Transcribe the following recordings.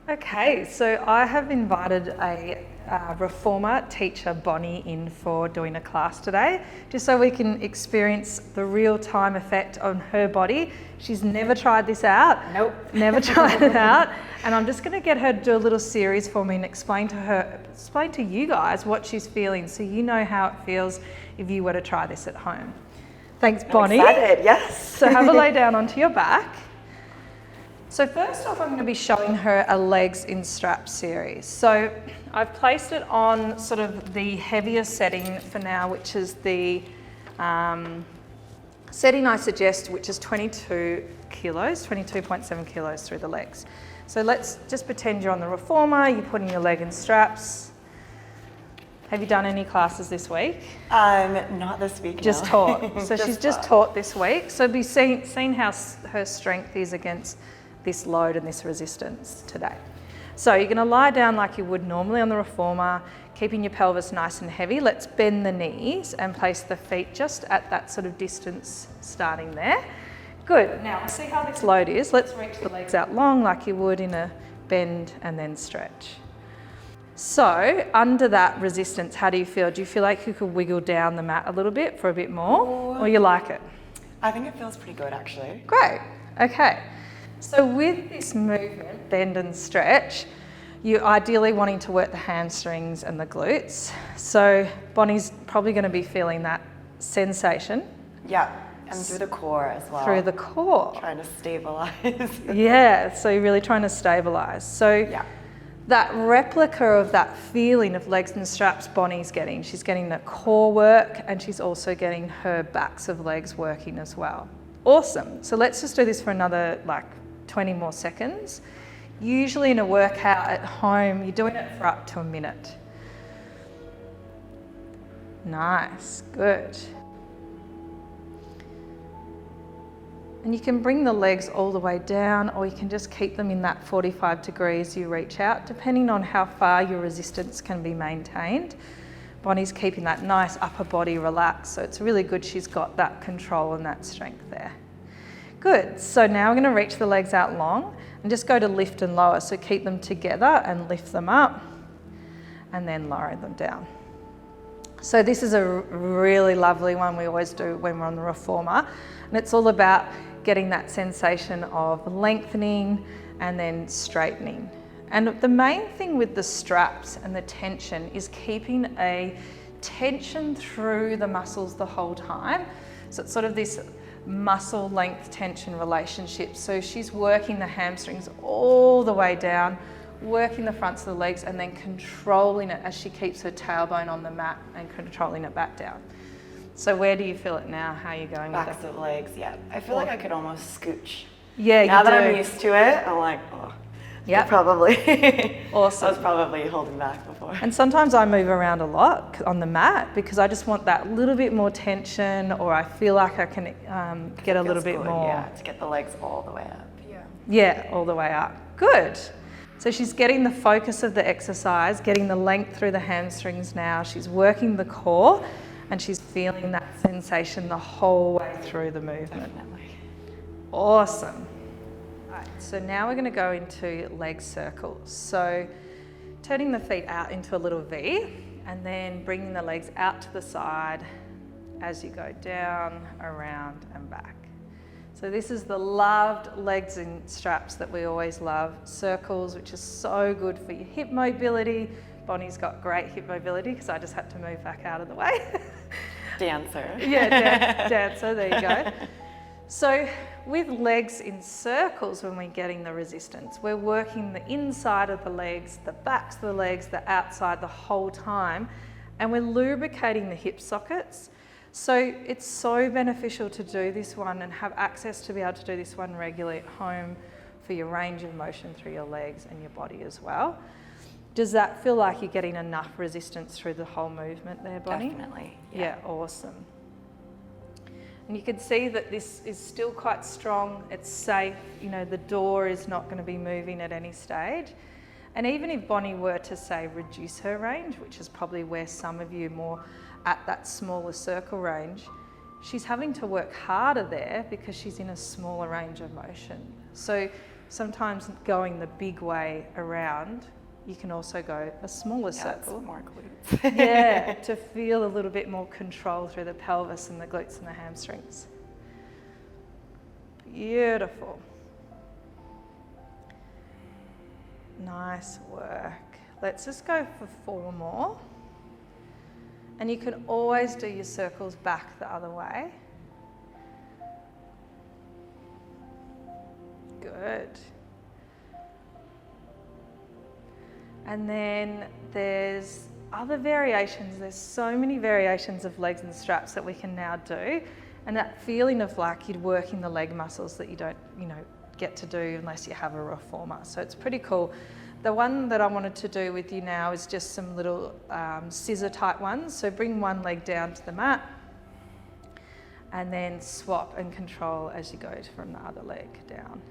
Okay, so I have invited a reformer teacher, Bonnie, in for doing a class today, just so we can experience the real-time effect on her body. She's never tried this out. Nope. Never tried it out. And I'm just going to get her to do a little series for me and explain to you guys what she's feeling, so you know how it feels if you were to try this at home. Thanks, Bonnie. I'm excited, yes. So have a lay down onto your back. So first off, I'm going to be showing her a legs in straps series. So I've placed it on sort of the heavier setting for now, which is the setting I suggest, which is 22 kilos, 22.7 kilos through the legs. So let's just pretend you're on the reformer, you're putting your leg in straps. Have you done any classes this week? Not this week, Just no. taught. So she's just taught this week. So be seeing how her strength is against this load and this resistance today. So you're going to lie down like you would normally on the reformer, keeping your pelvis nice and heavy. Let's bend the knees and place the feet just at that sort of distance starting there. Good. Now see how this load is. Let's reach the legs out long like you would in a bend and then stretch. So under that resistance, how do you feel? Do you feel like you could wiggle down the mat a little bit for a bit more, or you like it? I think it feels pretty good, actually. Great. Okay. So with this movement, bend and stretch, you're ideally wanting to work the hamstrings and the glutes. So Bonnie's probably going to be feeling that sensation. Yeah, and through the core as well. Through the core. Trying to stabilize. Yeah, so you're really trying to stabilize. So Yeah. that replica of that feeling of legs and straps Bonnie's getting, she's getting the core work and she's also getting her backs of legs working as well. Awesome. So let's just do this for another 20 more seconds. Usually in a workout at home, you're doing it for up to a minute. Nice, good. And you can bring the legs all the way down, or you can just keep them in that 45 degrees you reach out, depending on how far your resistance can be maintained. Bonnie's keeping that nice upper body relaxed, so it's really good she's got that control and that strength there. Good, so now we're going to reach the legs out long and just go to lift and lower. So keep them together and lift them up and then lower them down. So this is a really lovely one we always do when we're on the reformer. And it's all about getting that sensation of lengthening and then straightening. And the main thing with the straps and the tension is keeping a tension through the muscles the whole time. So it's sort of this muscle length tension relationship. So she's working the hamstrings all the way down, working the fronts of the legs and then controlling it as she keeps her tailbone on the mat and controlling it back down. So where do you feel it now? How are you going with Backs it? of legs, yeah. I feel like I could almost scooch. Yeah, you now do. that I'm used to it, I'm like, oh. Yep. Probably. Awesome. I was probably holding back before. And sometimes I move around a lot on the mat because I just want that little bit more tension, or I feel like I can get a little bit good, more. Yeah, to get the legs all the way up. Yeah. Yeah, all the way up. Good. So she's getting the focus of the exercise, getting the length through the hamstrings now. She's working the core and she's feeling that sensation the whole way through the movement. Definitely. Awesome. Right, so now we're going to go into leg circles. So turning the feet out into a little V and then bringing the legs out to the side as you go down, around and back. So this is the loved legs in straps that we always love. Circles, which is so good for your hip mobility. Bonnie's got great hip mobility because I just had to move back out of the way. Dancer. Yeah, dancer, there you go. So with legs in circles, when we're getting the resistance, we're working the inside of the legs, the backs of the legs, the outside the whole time, and we're lubricating the hip sockets. So it's so beneficial to do this one and have access to be able to do this one regularly at home for your range of motion through your legs and your body as well. Does that feel like you're getting enough resistance through the whole movement there, Bonnie? Definitely. Yeah, awesome. And you can see that this is still quite strong, it's safe, you know, the door is not going to be moving at any stage. And even if Bonnie were to say reduce her range, which is probably where some of you more at that smaller circle range, she's having to work harder there because she's in a smaller range of motion. So sometimes going the big way around, you can also go a smaller circle. More glutes. Yeah, to feel a little bit more control through the pelvis and the glutes and the hamstrings. Beautiful. Nice work. Let's just go for 4 more. And you can always do your circles back the other way. Good. And then there's other variations. There's so many variations of legs and straps that we can now do. And that feeling of like you're working the leg muscles that you don't, get to do unless you have a reformer. So it's pretty cool. The one that I wanted to do with you now is just some little scissor type ones. So bring one leg down to the mat and then swap and control as you go from the other leg down.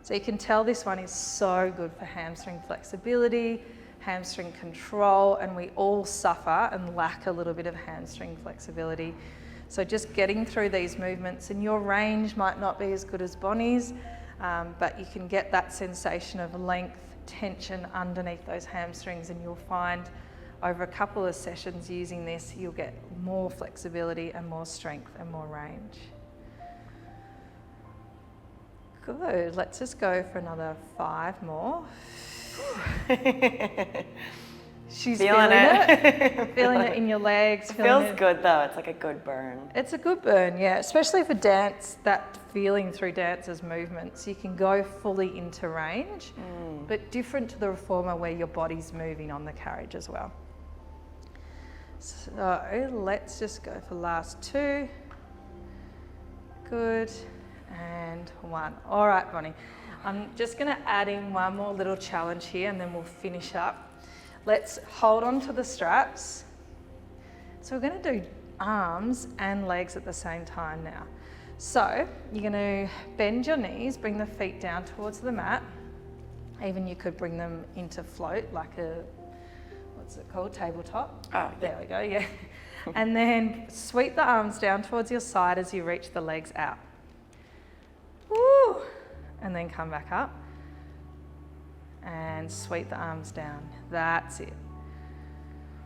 So you can tell this one is so good for hamstring flexibility, hamstring control, and we all suffer and lack a little bit of hamstring flexibility. So just getting through these movements, and your range might not be as good as Bonnie's, but you can get that sensation of length, tension underneath those hamstrings, and you'll find over a couple of sessions using this, you'll get more flexibility and more strength and more range. Good, let's just go for another 5 more. She's feeling it. Feeling it in your legs. It feels good though, it's like a good burn. It's a good burn, yeah, especially for dance, that feeling through dance's movements. You can go fully into range, but different to the reformer where your body's moving on the carriage as well. So let's just go for last 2. Good. And 1. All right, Bonnie. I'm just going to add in one more little challenge here and then we'll finish up. Let's hold on to the straps. So we're going to do arms and legs at the same time now. So you're going to bend your knees, bring the feet down towards the mat. Even you could bring them into float like a, what's it called, tabletop? Oh, there we go, yeah. And then sweep the arms down towards your side as you reach the legs out. Woo! And then come back up and sweep the arms down. That's it.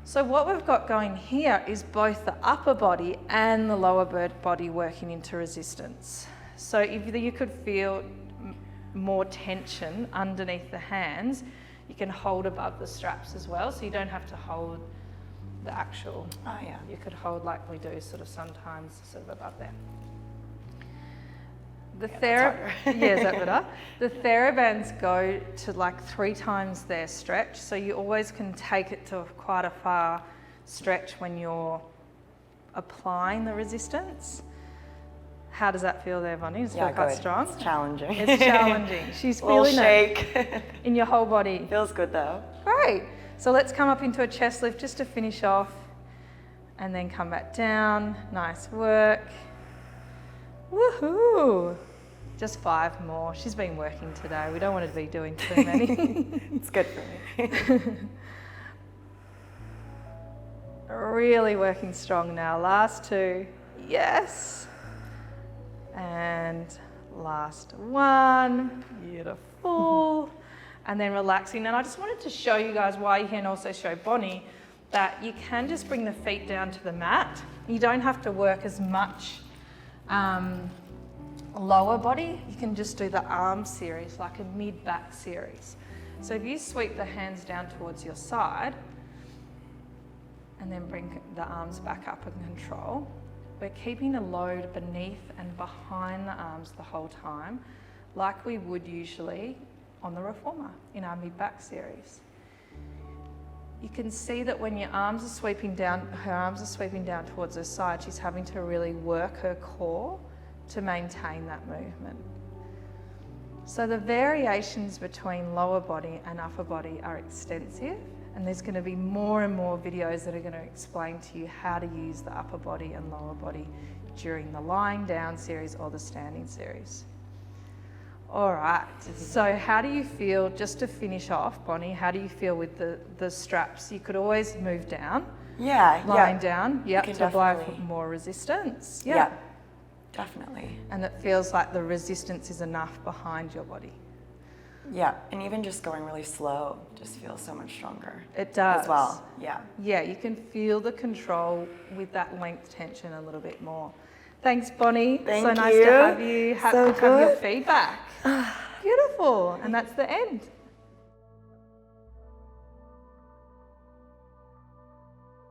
So what we've got going here is both the upper body and the lower body working into resistance. So if you could feel more tension underneath the hands, you can hold above the straps as well, so you don't have to hold the actual, you could hold like we do sort of sometimes sort of above there. The is that better? The TheraBands go to like 3 times their stretch, so you always can take it to quite a far stretch when you're applying the resistance. How does that feel there, Bonnie? Does it feel quite strong? It's challenging. It's challenging. She's feeling shake. it in your whole body. Feels good though. Great. So let's come up into a chest lift just to finish off and then come back down. Nice work. Woohoo! Just 5 more. She's been working today. We don't want to be doing too many. It's good for me. Really working strong now. Last 2. Yes. And last 1. Beautiful. And then relaxing. And I just wanted to show you guys why you can also show Bonnie that you can just bring the feet down to the mat. You don't have to work as much lower body. You can just do the arm series, like a mid-back series. So if you sweep the hands down towards your side and then bring the arms back up in control, we're keeping a load beneath and behind the arms the whole time, like we would usually on the reformer in our mid-back series. You can see that when your arms are sweeping down, her arms are sweeping down towards her side, she's having to really work her core to maintain that movement. So the variations between lower body and upper body are extensive, and there's going to be more and more videos that are going to explain to you how to use the upper body and lower body during the lying down series or the standing series. All right, so how do you feel, just to finish off, Bonnie, how do you feel with the straps? You could always move down. Yeah, lying down, to apply definitely more resistance. Yeah. Definitely. and it feels like the resistance is enough behind your body. Yeah, and even just going really slow just feels so much stronger. It does. As well, yeah. Yeah, you can feel the control with that length tension a little bit more. Thanks, Bonnie. Thank so nice you. to have you, have So your good. feedback. Beautiful. And that's the end.